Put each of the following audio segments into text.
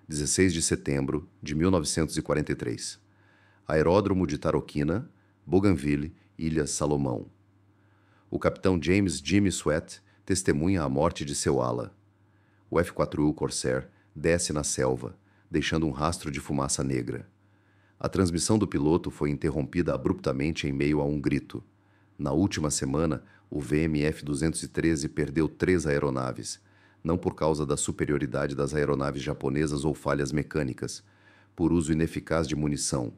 16 de setembro de 1943. Aeródromo de Taroquina, Bougainville, Ilhas Salomão. O capitão James Jimmy Sweat testemunha a morte de seu ala. O F-4U Corsair desce na selva, deixando um rastro de fumaça negra. A transmissão do piloto foi interrompida abruptamente em meio a um grito. Na última semana, o VMF-213 perdeu 3 aeronaves, não por causa da superioridade das aeronaves japonesas ou falhas mecânicas, por uso ineficaz de munição.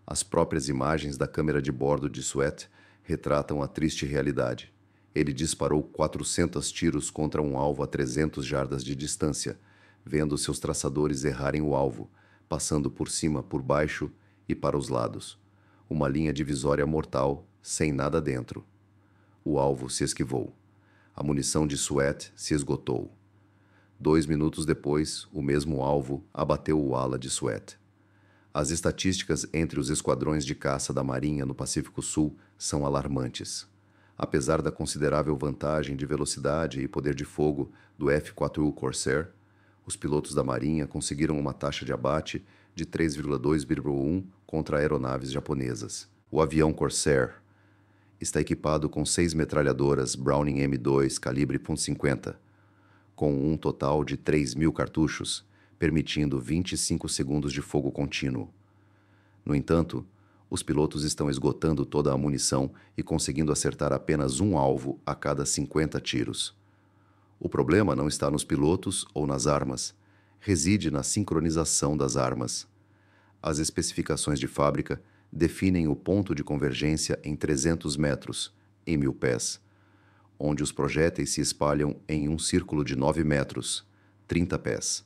As próprias imagens da câmera de bordo de Sweat retratam a triste realidade. Ele disparou 400 tiros contra um alvo a 300 jardas de distância, vendo seus traçadores errarem o alvo, passando por cima, por baixo e para os lados. Uma linha divisória mortal, sem nada dentro. O alvo se esquivou. A munição de Sweat se esgotou. 2 minutos depois, o mesmo alvo abateu o ala de Sweat. As estatísticas entre os esquadrões de caça da Marinha no Pacífico Sul são alarmantes. Apesar da considerável vantagem de velocidade e poder de fogo do F-4U Corsair, os pilotos da Marinha conseguiram uma taxa de abate de 3,2/1 contra aeronaves japonesas. O avião Corsair está equipado com 6 metralhadoras Browning M2 calibre .50, com um total de 3.000 cartuchos, permitindo 25 segundos de fogo contínuo. No entanto, os pilotos estão esgotando toda a munição e conseguindo acertar apenas um alvo a cada 50 tiros. O problema não está nos pilotos ou nas armas, reside na sincronização das armas. As especificações de fábrica definem o ponto de convergência em 300 metros, em 1.000 pés, onde os projéteis se espalham em um círculo de 9 metros, 30 pés.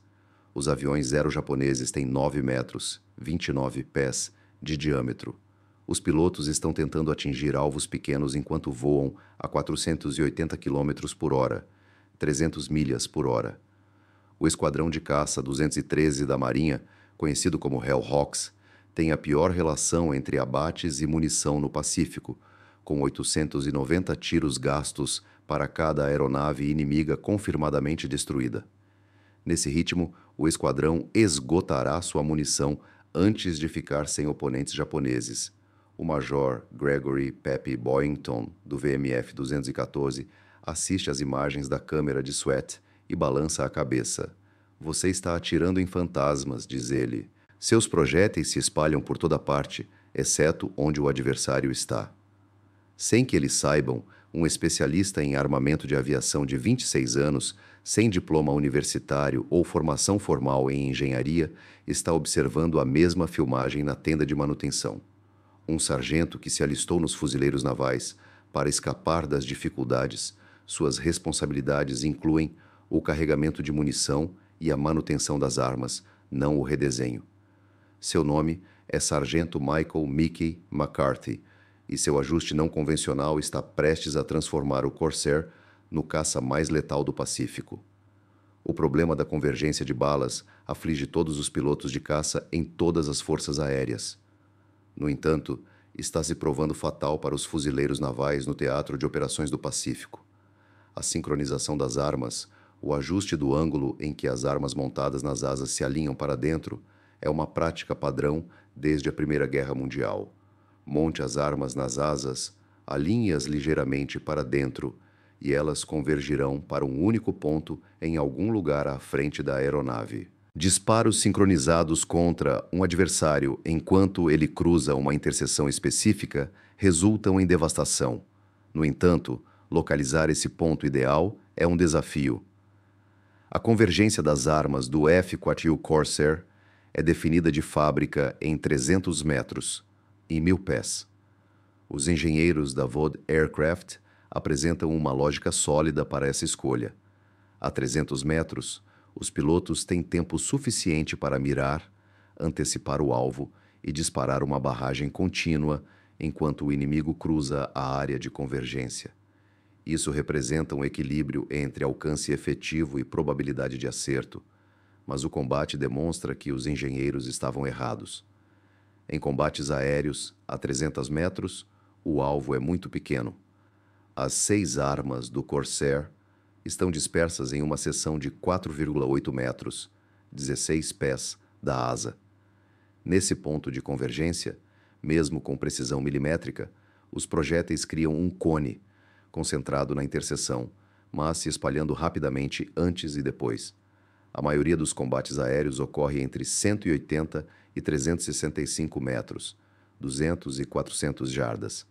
Os aviões Zero japoneses têm 9 metros, 29 pés, de diâmetro. Os pilotos estão tentando atingir alvos pequenos enquanto voam a 480 km por hora, 300 milhas por hora. O Esquadrão de Caça 213 da Marinha, conhecido como Hellhawks, tem a pior relação entre abates e munição no Pacífico, com 890 tiros gastos para cada aeronave inimiga confirmadamente destruída. Nesse ritmo, o esquadrão esgotará sua munição antes de ficar sem oponentes japoneses. O Major Gregory Pepe Boyington, do VMF-214, assiste às imagens da câmera de Sweat e balança a cabeça. "Você está atirando em fantasmas", diz ele. "Seus projéteis se espalham por toda parte, exceto onde o adversário está." Sem que eles saibam, um especialista em armamento de aviação de 26 anos, sem diploma universitário ou formação formal em engenharia, está observando a mesma filmagem na tenda de manutenção. Um sargento que se alistou nos fuzileiros navais para escapar das dificuldades, suas responsabilidades incluem o carregamento de munição e a manutenção das armas, não o redesenho. Seu nome é Sargento Michael Mickey McCarthy, e seu ajuste não convencional está prestes a transformar o Corsair no caça mais letal do Pacífico. O problema da convergência de balas aflige todos os pilotos de caça em todas as forças aéreas. No entanto, está se provando fatal para os fuzileiros navais no Teatro de Operações do Pacífico. A sincronização das armas, o ajuste do ângulo em que as armas montadas nas asas se alinham para dentro, é uma prática padrão desde a Primeira Guerra Mundial. Monte as armas nas asas, alinhe-as ligeiramente para dentro e elas convergirão para um único ponto em algum lugar à frente da aeronave. Disparos sincronizados contra um adversário enquanto ele cruza uma interseção específica resultam em devastação. No entanto, localizar esse ponto ideal é um desafio. A convergência das armas do F-4U Corsair é definida de fábrica em 300 metros, em 1.000 pés. Os engenheiros da Vought Aircraft apresentam uma lógica sólida para essa escolha. A 300 metros, os pilotos têm tempo suficiente para mirar, antecipar o alvo e disparar uma barragem contínua enquanto o inimigo cruza a área de convergência. Isso representa um equilíbrio entre alcance efetivo e probabilidade de acerto, mas o combate demonstra que os engenheiros estavam errados. Em combates aéreos, a 300 metros, o alvo é muito pequeno. As 6 armas do Corsair estão dispersas em uma seção de 4,8 metros, 16 pés, da asa. Nesse ponto de convergência, mesmo com precisão milimétrica, os projéteis criam um cone, concentrado na interseção, mas se espalhando rapidamente antes e depois. A maioria dos combates aéreos ocorre entre 180 e 365 metros, 200 e 400 jardas.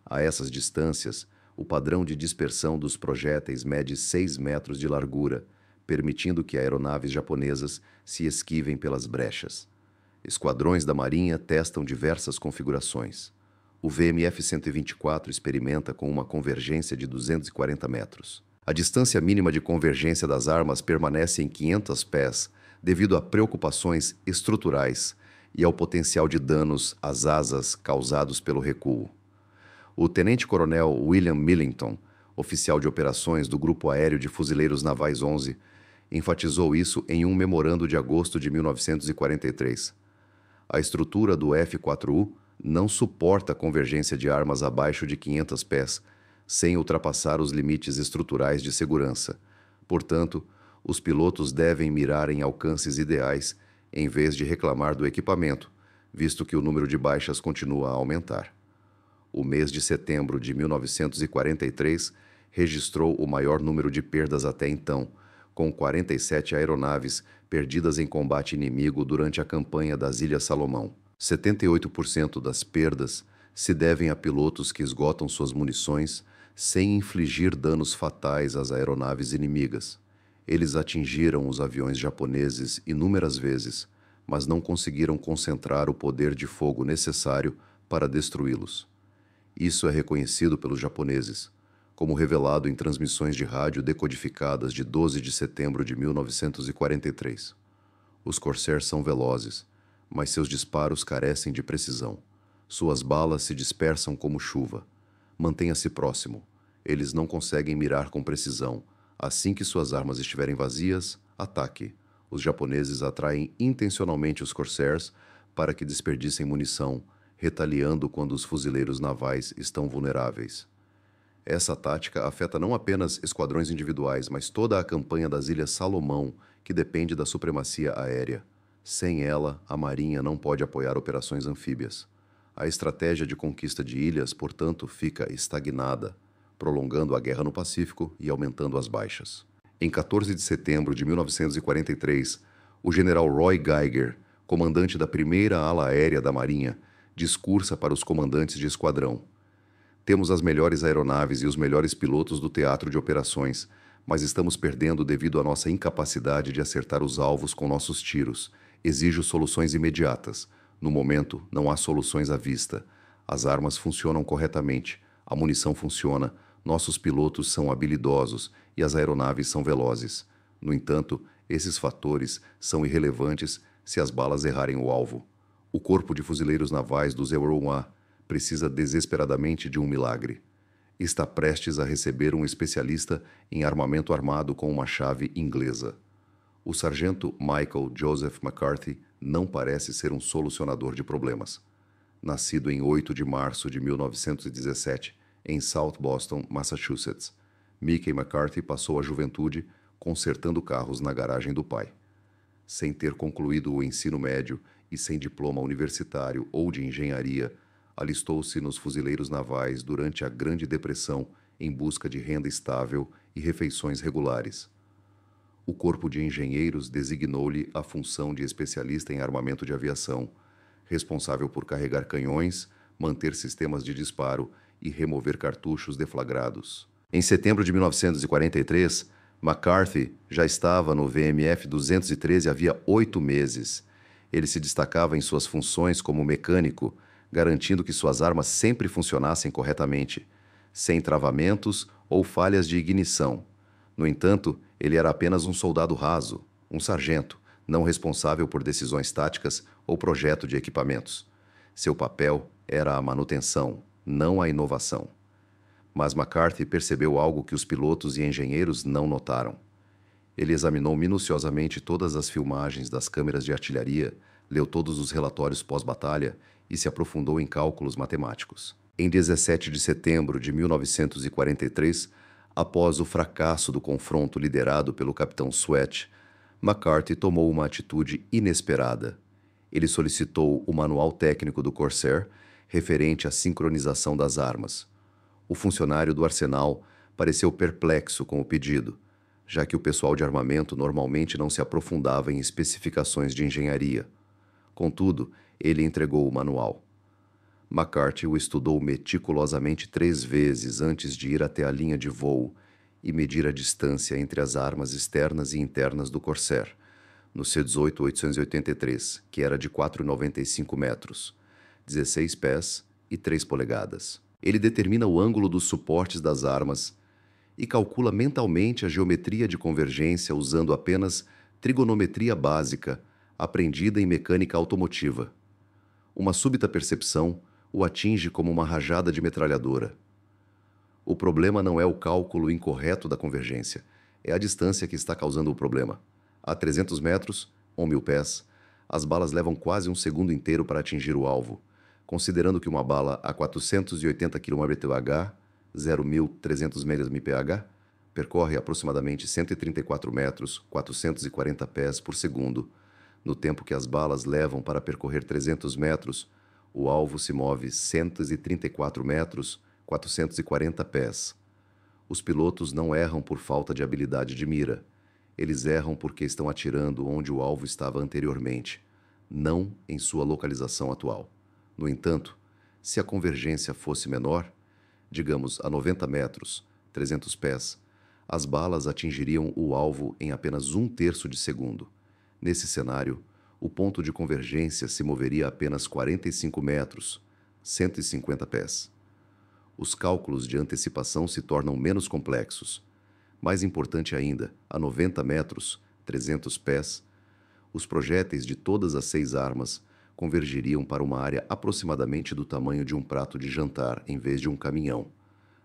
A essas distâncias, o padrão de dispersão dos projéteis mede 6 metros de largura, permitindo que aeronaves japonesas se esquivem pelas brechas. Esquadrões da Marinha testam diversas configurações. O VMF-124 experimenta com uma convergência de 240 metros. A distância mínima de convergência das armas permanece em 500 pés devido a preocupações estruturais e ao potencial de danos às asas causados pelo recuo. O tenente-coronel William Millington, oficial de operações do Grupo Aéreo de Fuzileiros Navais 11, enfatizou isso em um memorando de agosto de 1943. A estrutura do F-4U não suporta a convergência de armas abaixo de 500 pés, sem ultrapassar os limites estruturais de segurança. Portanto, os pilotos devem mirar em alcances ideais em vez de reclamar do equipamento, visto que o número de baixas continua a aumentar. O mês de setembro de 1943 registrou o maior número de perdas até então, com 47 aeronaves perdidas em combate inimigo durante a campanha das Ilhas Salomão. 78% das perdas se devem a pilotos que esgotam suas munições sem infligir danos fatais às aeronaves inimigas. Eles atingiram os aviões japoneses inúmeras vezes, mas não conseguiram concentrar o poder de fogo necessário para destruí-los. Isso é reconhecido pelos japoneses, como revelado em transmissões de rádio decodificadas de 12 de setembro de 1943. Os Corsairs são velozes, mas seus disparos carecem de precisão. Suas balas se dispersam como chuva. Mantenha-se próximo. Eles não conseguem mirar com precisão. Assim que suas armas estiverem vazias, ataque. Os japoneses atraem intencionalmente os Corsairs para que desperdicem munição, retaliando quando os fuzileiros navais estão vulneráveis. Essa tática afeta não apenas esquadrões individuais, mas toda a campanha das Ilhas Salomão, que depende da supremacia aérea. Sem ela, a Marinha não pode apoiar operações anfíbias. A estratégia de conquista de ilhas, portanto, fica estagnada, prolongando a guerra no Pacífico e aumentando as baixas. Em 14 de setembro de 1943, o general Roy Geiger, comandante da primeira ala aérea da Marinha, discursa para os comandantes de esquadrão. Temos as melhores aeronaves e os melhores pilotos do teatro de operações, mas estamos perdendo devido à nossa incapacidade de acertar os alvos com nossos tiros. Exijo soluções imediatas. No momento, não há soluções à vista. As armas funcionam corretamente, a munição funciona, nossos pilotos são habilidosos e as aeronaves são velozes. No entanto, esses fatores são irrelevantes se as balas errarem o alvo. O Corpo de Fuzileiros Navais do Zerua precisa desesperadamente de um milagre. Está prestes a receber um especialista em armamento armado com uma chave inglesa. O sargento Michael Joseph McCarthy não parece ser um solucionador de problemas. Nascido em 8 de março de 1917, em South Boston, Massachusetts, Mickey McCarthy passou a juventude consertando carros na garagem do pai. Sem ter concluído o ensino médio e sem diploma universitário ou de engenharia, alistou-se nos fuzileiros navais durante a Grande Depressão em busca de renda estável e refeições regulares. O Corpo de Engenheiros designou-lhe a função de especialista em armamento de aviação, responsável por carregar canhões, manter sistemas de disparo e remover cartuchos deflagrados. Em setembro de 1943, McCarthy já estava no VMF 213 havia 8 meses. Ele se destacava em suas funções como mecânico, garantindo que suas armas sempre funcionassem corretamente, sem travamentos ou falhas de ignição. No entanto, ele era apenas um soldado raso, um sargento, não responsável por decisões táticas ou projeto de equipamentos. Seu papel era a manutenção, não a inovação. Mas McCarthy percebeu algo que os pilotos e engenheiros não notaram. Ele examinou minuciosamente todas as filmagens das câmeras de artilharia, leu todos os relatórios pós-batalha e se aprofundou em cálculos matemáticos. Em 17 de setembro de 1943, após o fracasso do confronto liderado pelo capitão Sweat, McCarthy tomou uma atitude inesperada. Ele solicitou o manual técnico do Corsair referente à sincronização das armas. O funcionário do arsenal pareceu perplexo com o pedido, já que o pessoal de armamento normalmente não se aprofundava em especificações de engenharia. Contudo, ele entregou o manual. McCarthy o estudou meticulosamente 3 vezes antes de ir até a linha de voo e medir a distância entre as armas externas e internas do Corsair, no C-18-883, que era de 4,95 metros, 16 pés e 3 polegadas. Ele determina o ângulo dos suportes das armas e calcula mentalmente a geometria de convergência usando apenas trigonometria básica aprendida em mecânica automotiva. Uma súbita percepção o atinge como uma rajada de metralhadora. O problema não é o cálculo incorreto da convergência, é a distância que está causando o problema. A 300 metros, ou 1.000 pés, as balas levam quase um segundo inteiro para atingir o alvo, considerando que uma bala a 480 km/h, 0.300 milhas/mph, percorre aproximadamente 134 metros, 440 pés por segundo. No tempo que as balas levam para percorrer 300 metros, o alvo se move 134 metros, 440 pés. Os pilotos não erram por falta de habilidade de mira. Eles erram porque estão atirando onde o alvo estava anteriormente, não em sua localização atual. No entanto, se a convergência fosse menor, digamos a 90 metros, 300 pés, as balas atingiriam o alvo em apenas 1/3 de segundo. Nesse cenário, o ponto de convergência se moveria a apenas 45 metros, 150 pés. Os cálculos de antecipação se tornam menos complexos. Mais importante ainda, a 90 metros, 300 pés, os projéteis de todas as 6 armas convergiriam para uma área aproximadamente do tamanho de um prato de jantar em vez de um caminhão.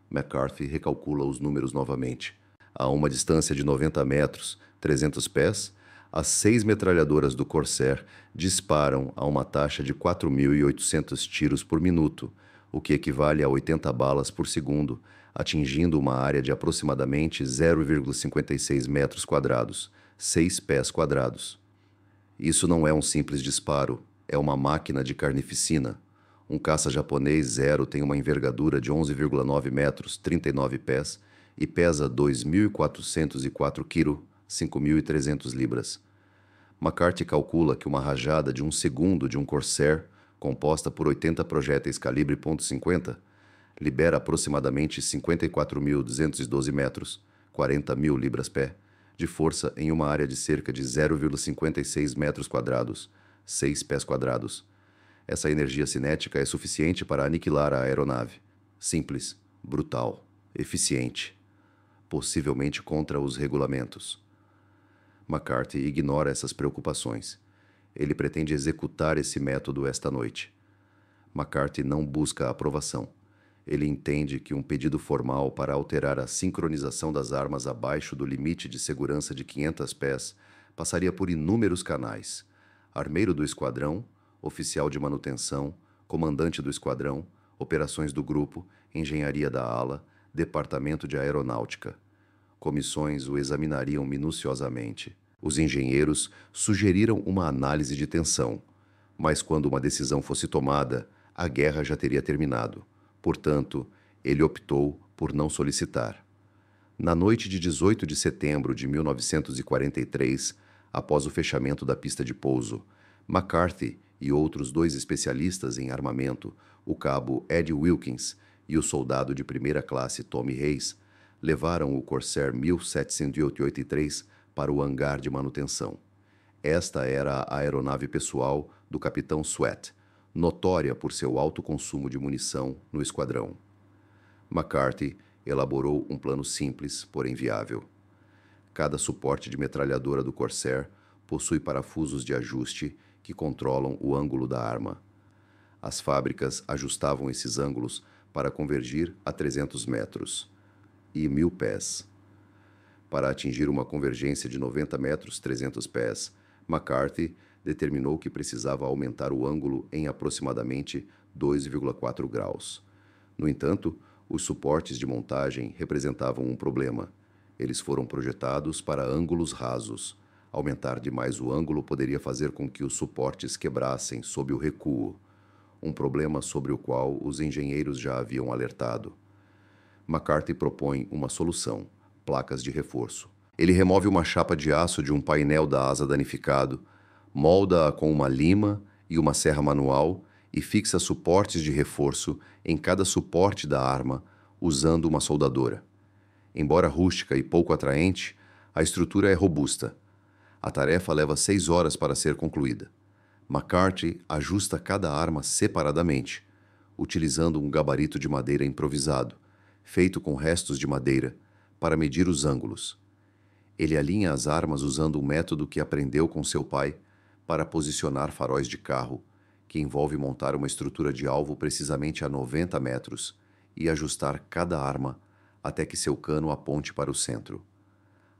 McCarthy recalcula os números novamente. A uma distância de 90 metros, 300 pés, as 6 metralhadoras do Corsair disparam a uma taxa de 4.800 tiros por minuto, o que equivale a 80 balas por segundo, atingindo uma área de aproximadamente 0,56 metros quadrados, 6 pés quadrados. Isso não é um simples disparo, é uma máquina de carnificina. Um caça japonês Zero tem uma envergadura de 11,9 metros, 39 pés, e pesa 2.404 kg, 5.300 libras. McCarthy calcula que uma rajada de 1 segundo de um Corsair, composta por 80 projéteis calibre .50, libera aproximadamente 54.212 metros, 40.000 libras-pé, de força em uma área de cerca de 0,56 metros quadrados, 6 pés quadrados. Essa energia cinética é suficiente para aniquilar a aeronave. Simples, brutal, eficiente, possivelmente contra os regulamentos. McCarthy ignora essas preocupações. Ele pretende executar esse método esta noite. McCarthy não busca a aprovação. Ele entende que um pedido formal para alterar a sincronização das armas abaixo do limite de segurança de 500 pés passaria por inúmeros canais. Armeiro do esquadrão, oficial de manutenção, comandante do esquadrão, operações do grupo, engenharia da ala, departamento de aeronáutica. Comissões o examinariam minuciosamente. Os engenheiros sugeriram uma análise de tensão, mas quando uma decisão fosse tomada, a guerra já teria terminado. Portanto, ele optou por não solicitar. Na noite de 18 de setembro de 1943, após o fechamento da pista de pouso, McCarthy e outros 2 especialistas em armamento, o cabo Ed Wilkins e o soldado de primeira classe Tommy Hayes, levaram o Corsair 1783 para o hangar de manutenção. Esta era a aeronave pessoal do capitão Sweat, notória por seu alto consumo de munição no esquadrão. McCarthy elaborou um plano simples, porém viável. Cada suporte de metralhadora do Corsair possui parafusos de ajuste que controlam o ângulo da arma. As fábricas ajustavam esses ângulos para convergir a 300 metros e 1.000 pés. Para atingir uma convergência de 90 metros, 300 pés, McCarthy determinou que precisava aumentar o ângulo em aproximadamente 2,4 graus. No entanto, os suportes de montagem representavam um problema. Eles foram projetados para ângulos rasos. Aumentar demais o ângulo poderia fazer com que os suportes quebrassem sob o recuo, um problema sobre o qual os engenheiros já haviam alertado. McCarthy propõe uma solução: placas de reforço. Ele remove uma chapa de aço de um painel da asa danificado, molda-a com uma lima e uma serra manual e fixa suportes de reforço em cada suporte da arma usando uma soldadora. Embora rústica e pouco atraente, a estrutura é robusta. A tarefa leva 6 horas para ser concluída. McCarthy ajusta cada arma separadamente, utilizando um gabarito de madeira improvisado, feito com restos de madeira, para medir os ângulos. Ele alinha as armas usando um método que aprendeu com seu pai para posicionar faróis de carro, que envolve montar uma estrutura de alvo precisamente a 90 metros e ajustar cada arma até que seu cano aponte para o centro.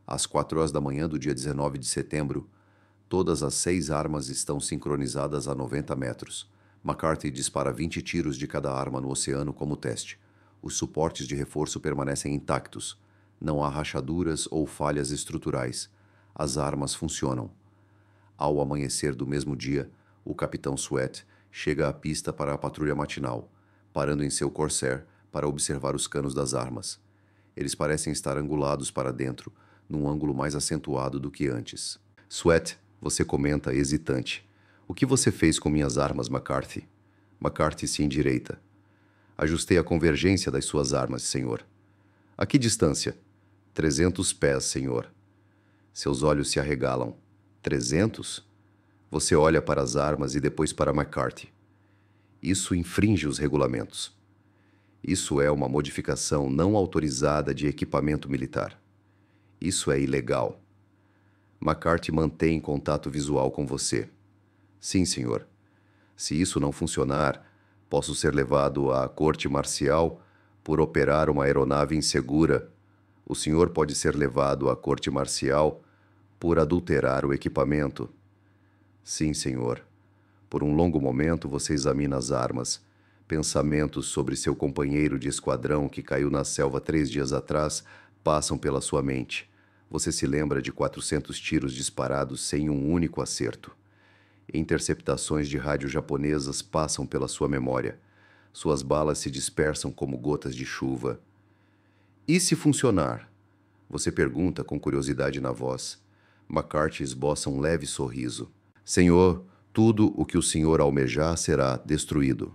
Às 4 horas da manhã do dia 19 de setembro, todas as 6 armas estão sincronizadas a 90 metros. McCarthy dispara 20 tiros de cada arma no oceano como teste. Os suportes de reforço permanecem intactos. Não há rachaduras ou falhas estruturais. As armas funcionam. Ao amanhecer do mesmo dia, o capitão Sweat chega à pista para a patrulha matinal, parando em seu Corsair para observar os canos das armas. Eles parecem estar angulados para dentro, num ângulo mais acentuado do que antes. Sweat, você comenta, hesitante. O que você fez com minhas armas, McCarthy? McCarthy se endireita. Ajustei a convergência das suas armas, senhor. A que distância? 300 pés, senhor. Seus olhos se arregalam. 300? Você olha para as armas e depois para McCarthy. Isso infringe os regulamentos. Isso é uma modificação não autorizada de equipamento militar. Isso é ilegal. McCarthy mantém contato visual com você. Sim, senhor. Se isso não funcionar, posso ser levado à corte marcial por operar uma aeronave insegura. O senhor pode ser levado à corte marcial por adulterar o equipamento. Sim, senhor. Por um longo momento você examina as armas. Pensamentos sobre seu companheiro de esquadrão que caiu na selva 3 dias atrás passam pela sua mente. Você se lembra de 400 tiros disparados sem um único acerto. Interceptações de rádio japonesas passam pela sua memória. Suas balas se dispersam como gotas de chuva. E se funcionar? Você pergunta com curiosidade na voz. McCarthy esboça um leve sorriso. Senhor, tudo o que o senhor almejar será destruído.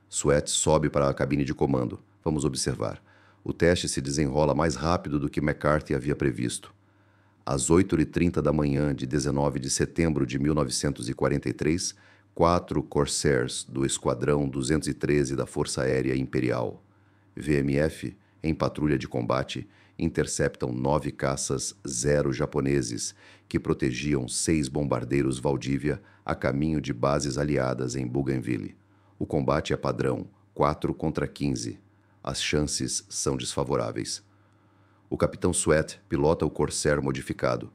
Sweat sobe para a cabine de comando. Vamos observar. O teste se desenrola mais rápido do que McCarthy havia previsto. Às 8h30 da manhã de 19 de setembro de 1943, 4 Corsairs do Esquadrão 213 da Força Aérea Imperial, VMF, em patrulha de combate, interceptam 9 caças Zero japoneses que protegiam 6 bombardeiros Valdívia a caminho de bases aliadas em Bougainville. O combate é padrão, 4 contra 15. As chances são desfavoráveis. O capitão Sweat pilota o Corsair modificado.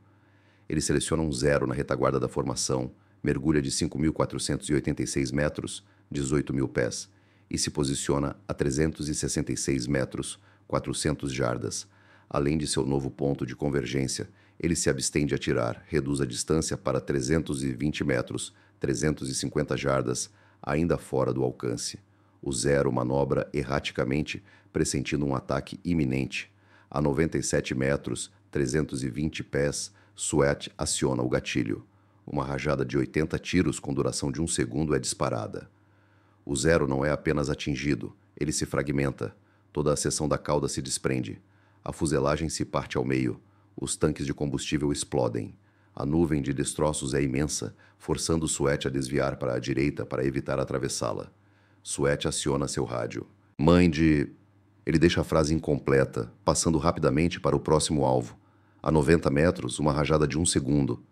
Ele seleciona um 0 na retaguarda da formação, mergulha de 5.486 metros, 18.000 pés, e se posiciona a 366 metros, 400 jardas. Além de seu novo ponto de convergência, ele se abstém de atirar, reduz a distância para 320 metros, 350 jardas, ainda fora do alcance. O 0 manobra erraticamente, pressentindo um ataque iminente. A 97 metros, 320 pés, Sweat aciona o gatilho. Uma rajada de 80 tiros com duração de 1 segundo é disparada. O 0 não é apenas atingido, ele se fragmenta. Toda a seção da cauda se desprende. A fuselagem se parte ao meio. Os tanques de combustível explodem. A nuvem de destroços é imensa, forçando Sweat a desviar para a direita para evitar atravessá-la. Sweat aciona seu rádio. Mãe de... Ele deixa a frase incompleta, passando rapidamente para o próximo alvo. A 90 metros, uma rajada de 1 segundo.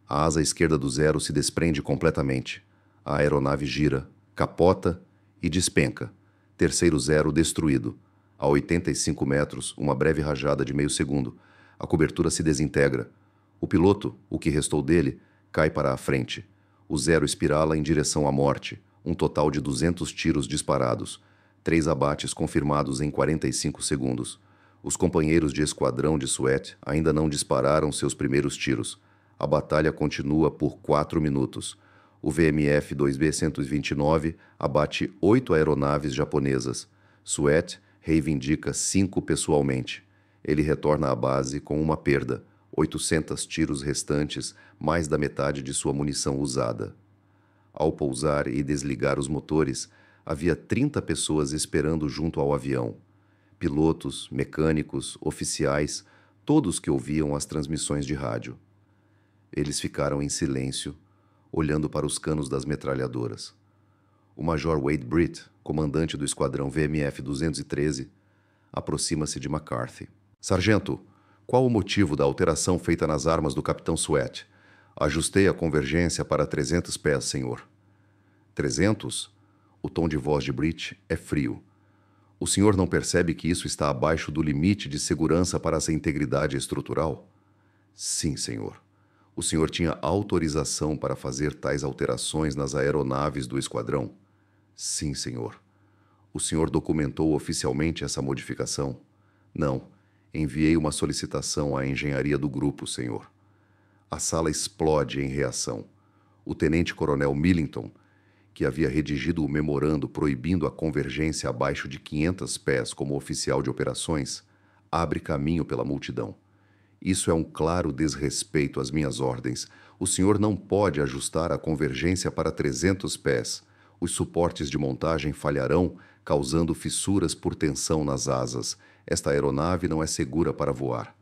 A asa esquerda do 0 se desprende completamente. A aeronave gira, capota e despenca. Terceiro 0 destruído. A 85 metros, uma breve rajada de meio segundo. A cobertura se desintegra. O piloto, o que restou dele, cai para a frente. O 0 espirala em direção à morte. Um total de 200 tiros disparados. 3 abates confirmados em 45 segundos. Os companheiros de esquadrão de Sweat ainda não dispararam seus primeiros tiros. A batalha continua por 4 minutos. O VMF 2B-129 abate 8 aeronaves japonesas. Sweat reivindica 5 pessoalmente. Ele retorna à base com uma perda, 800 tiros restantes, mais da metade de sua munição usada. Ao pousar e desligar os motores, havia 30 pessoas esperando junto ao avião. Pilotos, mecânicos, oficiais, todos que ouviam as transmissões de rádio. Eles ficaram em silêncio, olhando para os canos das metralhadoras. O Major Wade Britt, comandante do esquadrão VMF 213, aproxima-se de McCarthy. Sargento, qual o motivo da alteração feita nas armas do Capitão Sweat? Ajustei a convergência para 300 pés, senhor. 300? O tom de voz de Britt é frio. O senhor não percebe que isso está abaixo do limite de segurança para essa integridade estrutural? Sim, senhor. O senhor tinha autorização para fazer tais alterações nas aeronaves do esquadrão? Sim, senhor. O senhor documentou oficialmente essa modificação? Não. Enviei uma solicitação à engenharia do grupo, senhor. A sala explode em reação. O tenente-coronel Millington, que havia redigido o memorando proibindo a convergência abaixo de 500 pés como oficial de operações, abre caminho pela multidão. Isso é um claro desrespeito às minhas ordens. O senhor não pode ajustar a convergência para 300 pés. Os suportes de montagem falharão, causando fissuras por tensão nas asas. Esta aeronave não é segura para voar.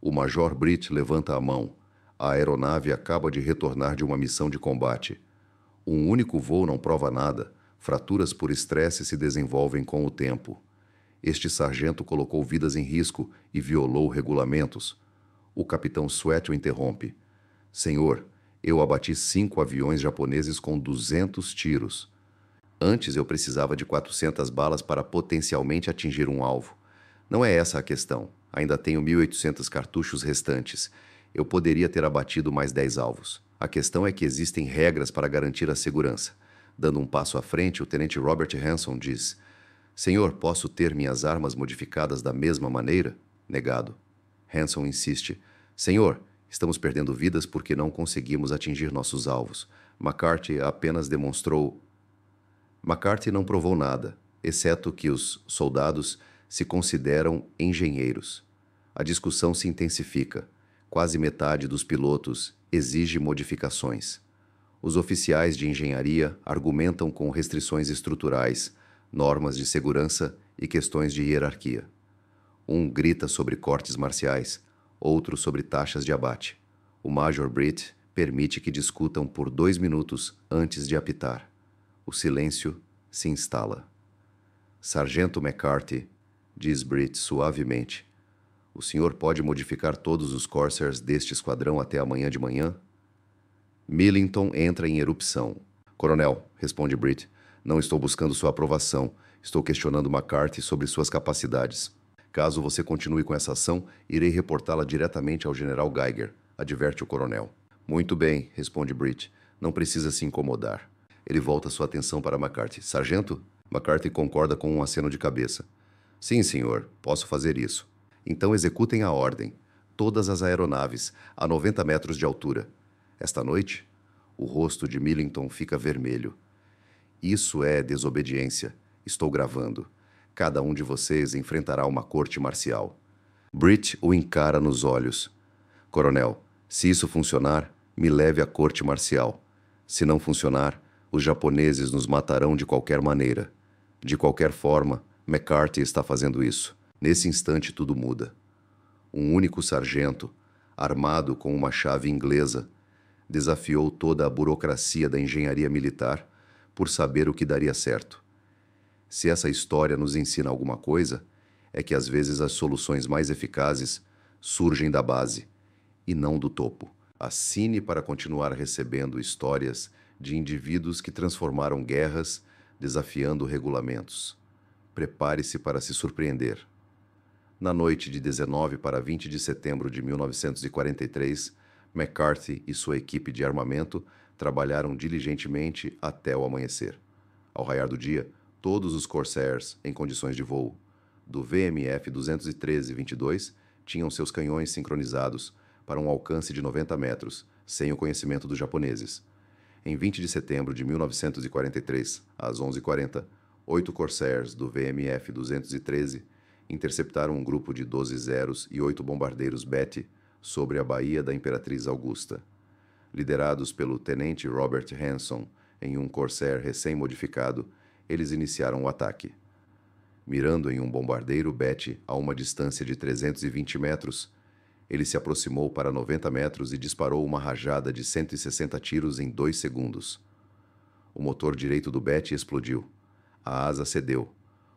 O Major Britt levanta a mão. A aeronave acaba de retornar de uma missão de combate. Um único voo não prova nada. Fraturas por estresse se desenvolvem com o tempo. Este sargento colocou vidas em risco e violou regulamentos. O capitão Sweat o interrompe. Senhor, eu abati 5 aviões japoneses com 200 tiros. Antes eu precisava de 400 balas para potencialmente atingir um alvo. Não é essa a questão. Ainda tenho 1.800 cartuchos restantes. Eu poderia ter abatido mais 10 alvos. A questão é que existem regras para garantir a segurança. Dando um passo à frente, o tenente Robert Hanson diz: Senhor, posso ter minhas armas modificadas da mesma maneira? Negado. Hanson insiste. Senhor, estamos perdendo vidas porque não conseguimos atingir nossos alvos. McCarthy apenas demonstrou... McCarthy não provou nada, exceto que os soldados se consideram engenheiros. A discussão se intensifica. Quase metade dos pilotos exige modificações. Os oficiais de engenharia argumentam com restrições estruturais, normas de segurança e questões de hierarquia. Um grita sobre cortes marciais, outro sobre taxas de abate. O Major Britt permite que discutam por 2 minutos antes de apitar. O silêncio se instala. Sargento McCarthy, diz Britt suavemente, o senhor pode modificar todos os Corsairs deste esquadrão até amanhã de manhã? Millington entra em erupção. Coronel, responde Britt, não estou buscando sua aprovação. Estou questionando McCarthy sobre suas capacidades. Caso você continue com essa ação, irei reportá-la diretamente ao general Geiger, adverte o coronel. Muito bem, responde Britt. Não precisa se incomodar. Ele volta sua atenção para McCarthy. Sargento? McCarthy concorda com um aceno de cabeça. Sim, senhor. Posso fazer isso. Então executem a ordem. Todas as aeronaves, a 90 metros de altura. Esta noite, o rosto de Millington fica vermelho. Isso é desobediência. Estou gravando. Cada um de vocês enfrentará uma corte marcial. Britt o encara nos olhos. Coronel, se isso funcionar, me leve à corte marcial. Se não funcionar, os japoneses nos matarão de qualquer maneira. De qualquer forma, McCarthy está fazendo isso. Nesse instante tudo muda. Um único sargento, armado com uma chave inglesa, desafiou toda a burocracia da engenharia militar por saber o que daria certo. Se essa história nos ensina alguma coisa, é que às vezes as soluções mais eficazes surgem da base e não do topo. Assine para continuar recebendo histórias de indivíduos que transformaram guerras desafiando regulamentos. Prepare-se para se surpreender. Na noite de 19 para 20 de setembro de 1943, McCarthy e sua equipe de armamento trabalharam diligentemente até o amanhecer. Ao raiar do dia, todos os Corsairs em condições de voo do VMF 213-22 tinham seus canhões sincronizados para um alcance de 90 metros, sem o conhecimento dos japoneses. Em 20 de setembro de 1943, às 11h40, 8 Corsairs do VMF-213 interceptaram um grupo de 12 Zeros e 8 bombardeiros Betty sobre a Baía da Imperatriz Augusta. Liderados pelo tenente Robert Hanson em um Corsair recém-modificado, eles iniciaram o ataque. Mirando em um bombardeiro Betty a uma distância de 320 metros, ele se aproximou para 90 metros e disparou uma rajada de 160 tiros em 2 segundos. O motor direito do Betty explodiu. A asa cedeu.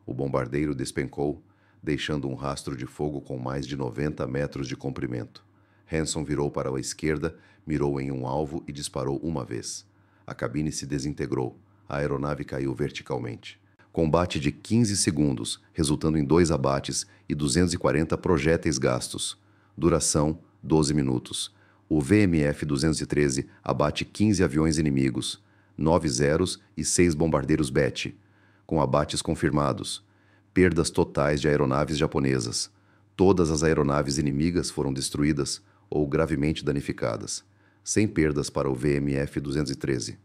O bombardeiro despencou, deixando um rastro de fogo com mais de 90 metros de comprimento. Hanson virou para a esquerda, mirou em um alvo e disparou uma vez. A cabine se desintegrou. A aeronave caiu verticalmente. Combate de 15 segundos, resultando em 2 abates e 240 projéteis gastos. Duração, 12 minutos. O VMF-213 abate 15 aviões inimigos, 9 Zeros e 6 bombardeiros Betty, com abates confirmados. Perdas totais de aeronaves japonesas. Todas as aeronaves inimigas foram destruídas ou gravemente danificadas, sem perdas para o VMF-213.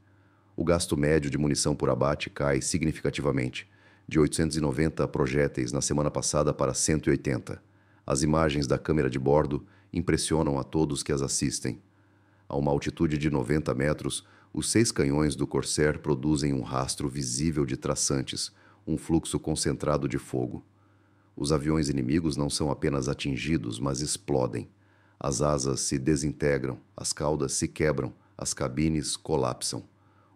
O gasto médio de munição por abate cai significativamente, de 890 projéteis na semana passada para 180. As imagens da câmera de bordo impressionam a todos que as assistem. A uma altitude de 90 metros, os 6 canhões do Corsair produzem um rastro visível de traçantes, um fluxo concentrado de fogo. Os aviões inimigos não são apenas atingidos, mas explodem. As asas se desintegram, as caudas se quebram, as cabines colapsam.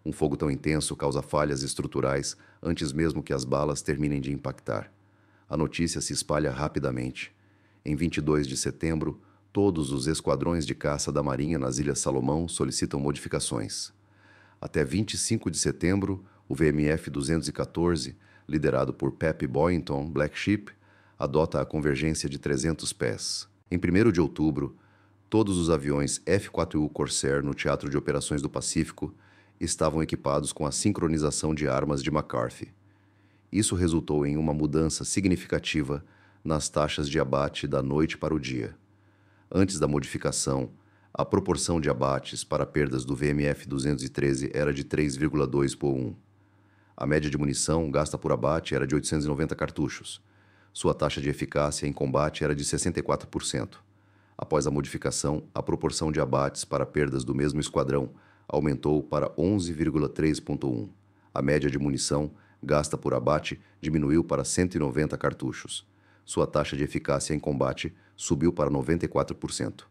Um fogo tão intenso causa falhas estruturais antes mesmo que as balas terminem de impactar. A notícia se espalha rapidamente. Em 22 de setembro, todos os esquadrões de caça da Marinha nas Ilhas Salomão solicitam modificações. Até 25 de setembro, o VMF-214, liderado por Pep Boyington, Black Sheep, adota a convergência de 300 pés. Em 1º de outubro, todos os aviões F-4U Corsair no Teatro de Operações do Pacífico estavam equipados com a sincronização de armas de McCarthy. Isso resultou em uma mudança significativa nas taxas de abate da noite para o dia. Antes da modificação, a proporção de abates para perdas do VMF-213 era de 3,2 por 1. A média de munição gasta por abate era de 890 cartuchos. Sua taxa de eficácia em combate era de 64%. Após a modificação, a proporção de abates para perdas do mesmo esquadrão aumentou para 11,3.1. A média de munição gasta por abate diminuiu para 190 cartuchos. Sua taxa de eficácia em combate subiu para 94%.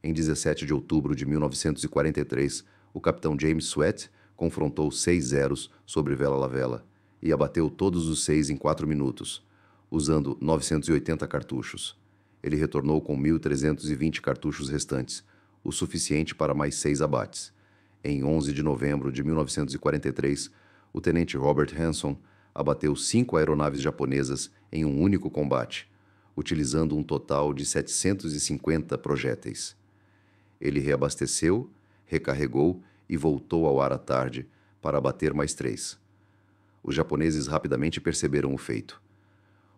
Em 17 de outubro de 1943, o capitão James Sweat confrontou 6 Zeros sobre Vela Lavella e abateu todos os 6 em 4 minutos, usando 980 cartuchos. Ele retornou com 1.320 cartuchos restantes, o suficiente para mais 6 abates. Em 11 de novembro de 1943, o tenente Robert Hanson abateu 5 aeronaves japonesas em um único combate, utilizando um total de 750 projéteis. Ele reabasteceu, recarregou e voltou ao ar à tarde para abater mais 3. Os japoneses rapidamente perceberam o feito.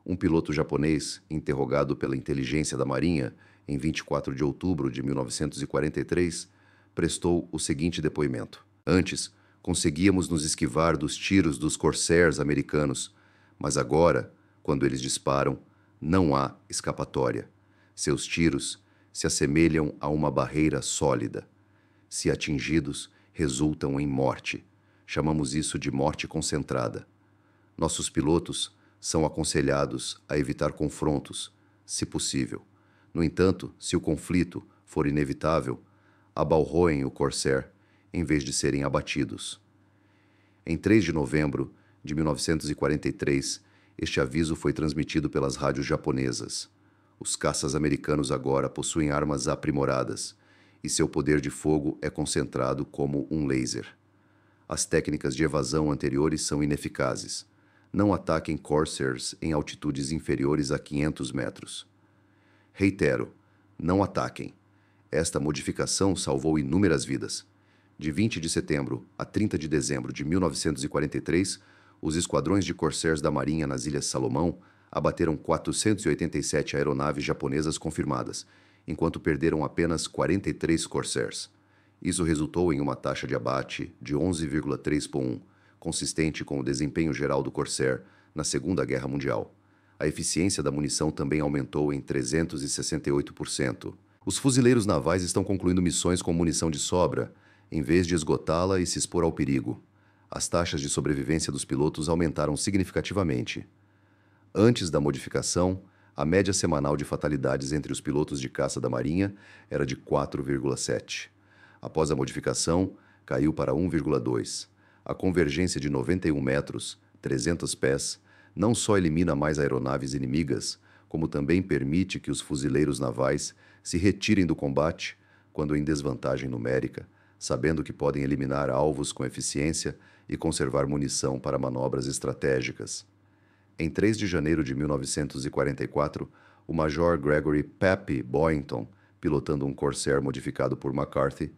Um piloto japonês, interrogado pela inteligência da Marinha em 24 de outubro de 1943, prestou o seguinte depoimento: "Antes, conseguíamos nos esquivar dos tiros dos Corsairs americanos, mas agora, quando eles disparam, não há escapatória. Seus tiros se assemelham a uma barreira sólida. Se atingidos, resultam em morte. Chamamos isso de morte concentrada. Nossos pilotos são aconselhados a evitar confrontos, se possível. No entanto, se o conflito for inevitável, abalroem o Corsair, em vez de serem abatidos." Em 3 de novembro de 1943, este aviso foi transmitido pelas rádios japonesas. Os caças americanos agora possuem armas aprimoradas, e seu poder de fogo é concentrado como um laser. As técnicas de evasão anteriores são ineficazes. Não ataquem Corsairs em altitudes inferiores a 500 metros. Reitero, não ataquem. Esta modificação salvou inúmeras vidas. De 20 de setembro a 30 de dezembro de 1943, os esquadrões de Corsairs da Marinha nas Ilhas Salomão abateram 487 aeronaves japonesas confirmadas enquanto perderam apenas 43 Corsairs. Isso resultou em uma taxa de abate de 11,3 por 1, consistente com o desempenho geral do Corsair na Segunda Guerra Mundial. A eficiência da munição também aumentou em 368%. Os fuzileiros navais estão concluindo missões com munição de sobra, em vez de esgotá-la e se expor ao perigo. As taxas de sobrevivência dos pilotos aumentaram significativamente. Antes da modificação, a média semanal de fatalidades entre os pilotos de caça da Marinha era de 4,7. Após a modificação, caiu para 1,2. A convergência de 91 metros, 300 pés, não só elimina mais aeronaves inimigas, como também permite que os fuzileiros navais se retirem do combate quando em desvantagem numérica, sabendo que podem eliminar alvos com eficiência e conservar munição para manobras estratégicas. Em 3 de janeiro de 1944, o Major Gregory "Pappy" Boynton, pilotando um Corsair modificado por McCarthy,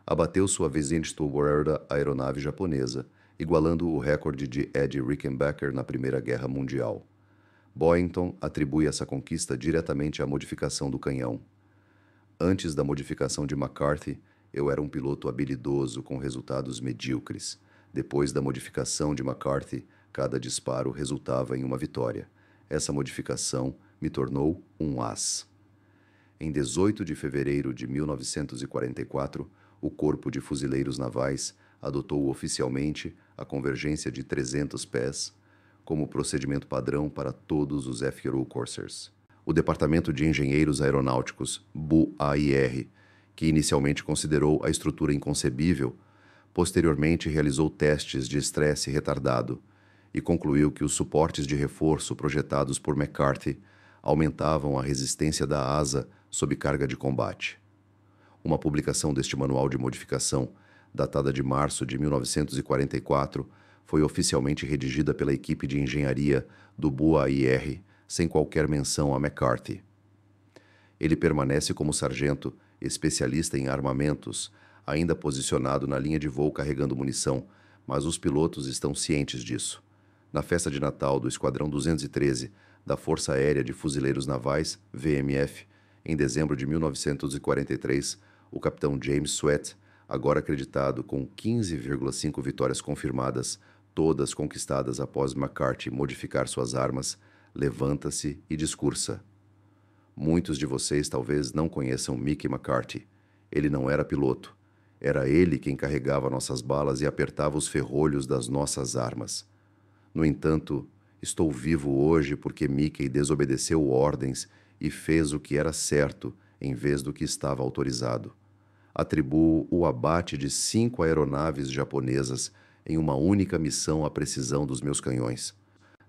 abateu sua Westward aeronave japonesa, igualando o recorde de Ed Rickenbacker na Primeira Guerra Mundial. Boynton atribui essa conquista diretamente à modificação do canhão. Antes da modificação de McCarthy, eu era um piloto habilidoso com resultados medíocres. Depois da modificação de McCarthy, cada disparo resultava em uma vitória. Essa modificação me tornou um as. Em 18 de fevereiro de 1944, o Corpo de Fuzileiros Navais adotou oficialmente a convergência de 300 pés como procedimento padrão para todos os FRU Corsairs. O Departamento de Engenheiros Aeronáuticos, BUAIR, que inicialmente considerou a estrutura inconcebível, posteriormente realizou testes de estresse retardado e concluiu que os suportes de reforço projetados por McCarthy aumentavam a resistência da asa sob carga de combate. Uma publicação deste manual de modificação, datada de março de 1944, foi oficialmente redigida pela equipe de engenharia do BUAIR, sem qualquer menção a McCarthy. Ele permanece como sargento, especialista em armamentos, ainda posicionado na linha de voo carregando munição, mas os pilotos estão cientes disso. Na festa de Natal do Esquadrão 213 da Força Aérea de Fuzileiros Navais, VMF, em dezembro de 1943, o capitão James Sweat, agora acreditado com 15,5 vitórias confirmadas, todas conquistadas após McCarthy modificar suas armas, levanta-se e discursa. Muitos de vocês talvez não conheçam Mickey McCarthy. Ele não era piloto. Era ele quem carregava nossas balas e apertava os ferrolhos das nossas armas. No entanto, estou vivo hoje porque Mickey desobedeceu ordens e fez o que era certo em vez do que estava autorizado. Atribuo o abate de 5 aeronaves japonesas em uma única missão à precisão dos meus canhões.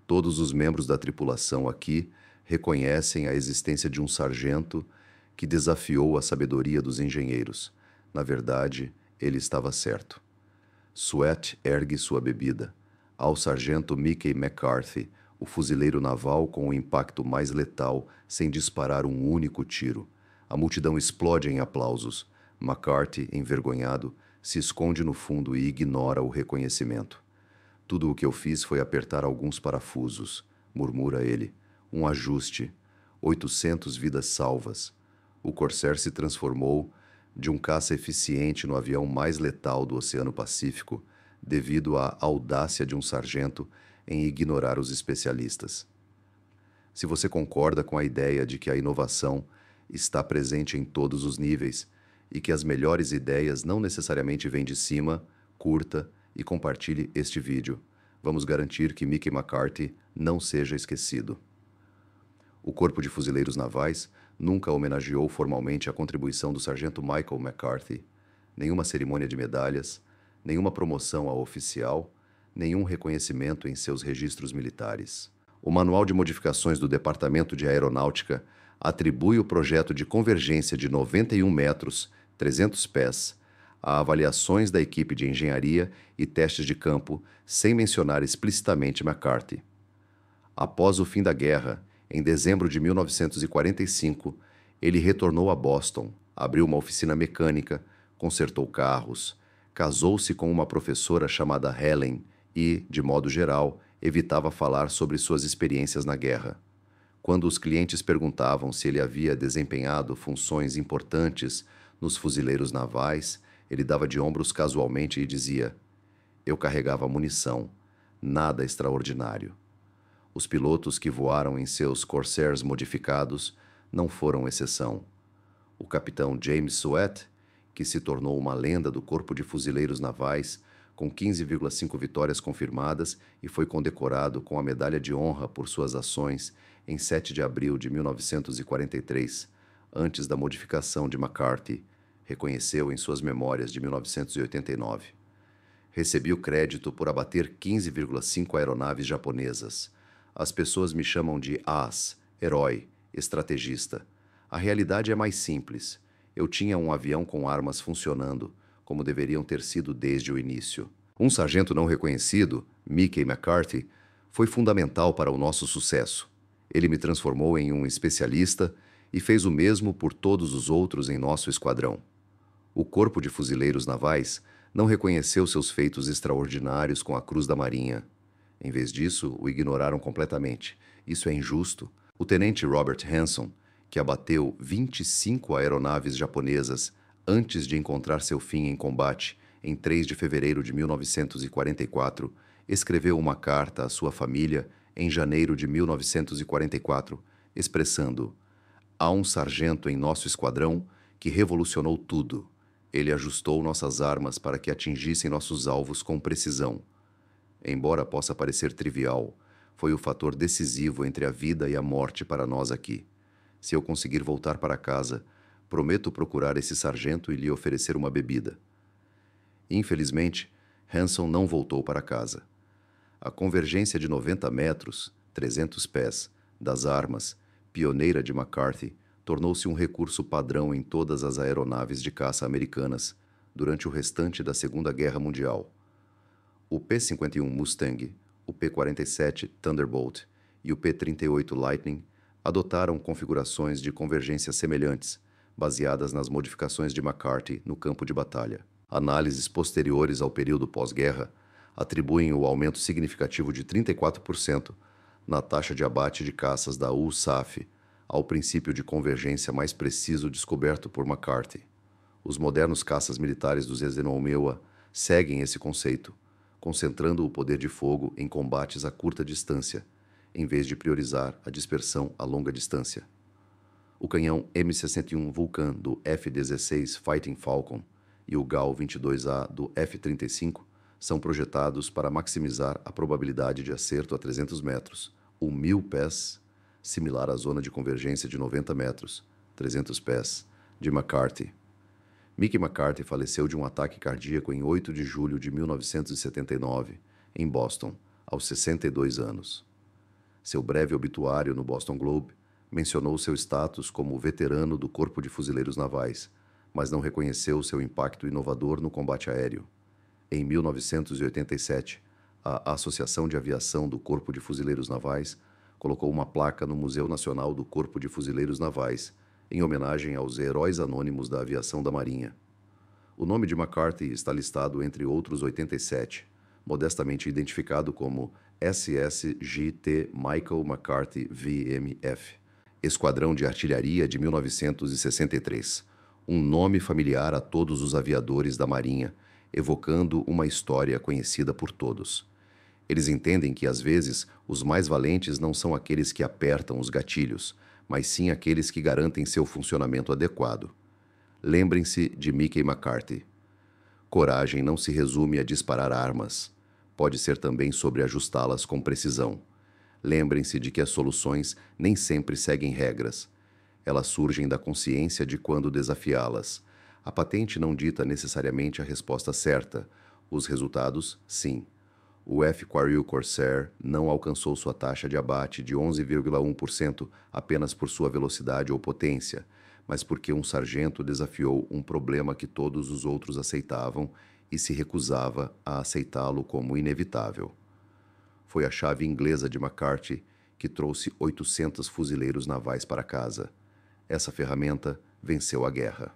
Todos os membros da tripulação aqui reconhecem a existência de um sargento que desafiou a sabedoria dos engenheiros. Na verdade, ele estava certo. Sweat ergue sua bebida. Ao sargento Mickey McCarthy, o fuzileiro naval com o impacto mais letal, sem disparar um único tiro. A multidão explode em aplausos. McCarthy, envergonhado, se esconde no fundo e ignora o reconhecimento. Tudo o que eu fiz foi apertar alguns parafusos, murmura ele. Um ajuste. 800 vidas salvas. O Corsair se transformou de um caça eficiente no avião mais letal do Oceano Pacífico, devido à audácia de um sargento em ignorar os especialistas. Se você concorda com a ideia de que a inovação está presente em todos os níveis e que as melhores ideias não necessariamente vêm de cima, curta e compartilhe este vídeo. Vamos garantir que Mickey McCarthy não seja esquecido. O Corpo de Fuzileiros Navais nunca homenageou formalmente a contribuição do sargento Michael McCarthy, nenhuma cerimônia de medalhas, nenhuma promoção a oficial, nenhum reconhecimento em seus registros militares. O Manual de Modificações do Departamento de Aeronáutica atribui o projeto de convergência de 91 metros, 300 pés, a avaliações da equipe de engenharia e testes de campo, sem mencionar explicitamente McCarthy. Após o fim da guerra, em dezembro de 1945, ele retornou a Boston, abriu uma oficina mecânica, consertou carros, casou-se com uma professora chamada Helen e, de modo geral, evitava falar sobre suas experiências na guerra. Quando os clientes perguntavam se ele havia desempenhado funções importantes nos fuzileiros navais, ele dava de ombros casualmente e dizia: "Eu carregava munição, nada extraordinário." Os pilotos que voaram em seus Corsairs modificados não foram exceção. O capitão James Sweat, que se tornou uma lenda do Corpo de Fuzileiros Navais, com 15,5 vitórias confirmadas e foi condecorado com a Medalha de Honra por suas ações em 7 de abril de 1943, antes da modificação de McCarthy, reconheceu em suas memórias de 1989. "Recebi o crédito por abater 15,5 aeronaves japonesas. As pessoas me chamam de as, herói, estrategista. A realidade é mais simples. Eu tinha um avião com armas funcionando, como deveriam ter sido desde o início." Um sargento não reconhecido, Mickey McCarthy, foi fundamental para o nosso sucesso. Ele me transformou em um especialista e fez o mesmo por todos os outros em nosso esquadrão. O Corpo de Fuzileiros Navais não reconheceu seus feitos extraordinários com a Cruz da Marinha. Em vez disso, o ignoraram completamente. Isso é injusto. O tenente Robert Hanson, que abateu 25 aeronaves japonesas antes de encontrar seu fim em combate em 3 de fevereiro de 1944, escreveu uma carta à sua família em janeiro de 1944, expressando: "Há um sargento em nosso esquadrão que revolucionou tudo. Ele ajustou nossas armas para que atingissem nossos alvos com precisão. Embora possa parecer trivial, foi o fator decisivo entre a vida e a morte para nós aqui. Se eu conseguir voltar para casa, prometo procurar esse sargento e lhe oferecer uma bebida." Infelizmente, Hanson não voltou para casa. A convergência de 90 metros, 300 pés, das armas, pioneira de McCarthy, tornou-se um recurso padrão em todas as aeronaves de caça americanas durante o restante da Segunda Guerra Mundial. O P-51 Mustang, o P-47 Thunderbolt e o P-38 Lightning adotaram configurações de convergência semelhantes, baseadas nas modificações de McCarthy no campo de batalha. Análises posteriores ao período pós-guerra atribuem o aumento significativo de 34% na taxa de abate de caças da USAF ao princípio de convergência mais preciso descoberto por McCarthy. Os modernos caças militares dos Eisenhower seguem esse conceito, concentrando o poder de fogo em combates a curta distância, em vez de priorizar a dispersão a longa distância. O canhão M61 Vulcan do F-16 Fighting Falcon e o GAU-22A do F-35 são projetados para maximizar a probabilidade de acerto a 300 metros, ou 1.000 pés, similar à zona de convergência de 90 metros, 300 pés, de McCarthy. Mickey McCarthy faleceu de um ataque cardíaco em 8 de julho de 1979, em Boston, aos 62 anos. Seu breve obituário no Boston Globe mencionou seu status como veterano do Corpo de Fuzileiros Navais, mas não reconheceu seu impacto inovador no combate aéreo. Em 1987, a Associação de Aviação do Corpo de Fuzileiros Navais colocou uma placa no Museu Nacional do Corpo de Fuzileiros Navais, em homenagem aos heróis anônimos da aviação da Marinha. O nome de McCarthy está listado entre outros 87, modestamente identificado como SSGT Michael McCarthy VMF, Esquadrão de Artilharia de 1963, um nome familiar a todos os aviadores da Marinha, evocando uma história conhecida por todos. Eles entendem que, às vezes, os mais valentes não são aqueles que apertam os gatilhos, mas sim aqueles que garantem seu funcionamento adequado. Lembrem-se de Mickey McCarthy. Coragem não se resume a disparar armas. Pode ser também sobre ajustá-las com precisão. Lembrem-se de que as soluções nem sempre seguem regras. Elas surgem da consciência de quando desafiá-las. A patente não dita necessariamente a resposta certa. Os resultados, sim. O F-Quarrel Corsair não alcançou sua taxa de abate de 11,1% apenas por sua velocidade ou potência, mas porque um sargento desafiou um problema que todos os outros aceitavam e se recusava a aceitá-lo como inevitável. Foi a chave inglesa de McCarthy que trouxe 800 fuzileiros navais para casa. Essa ferramenta venceu a guerra.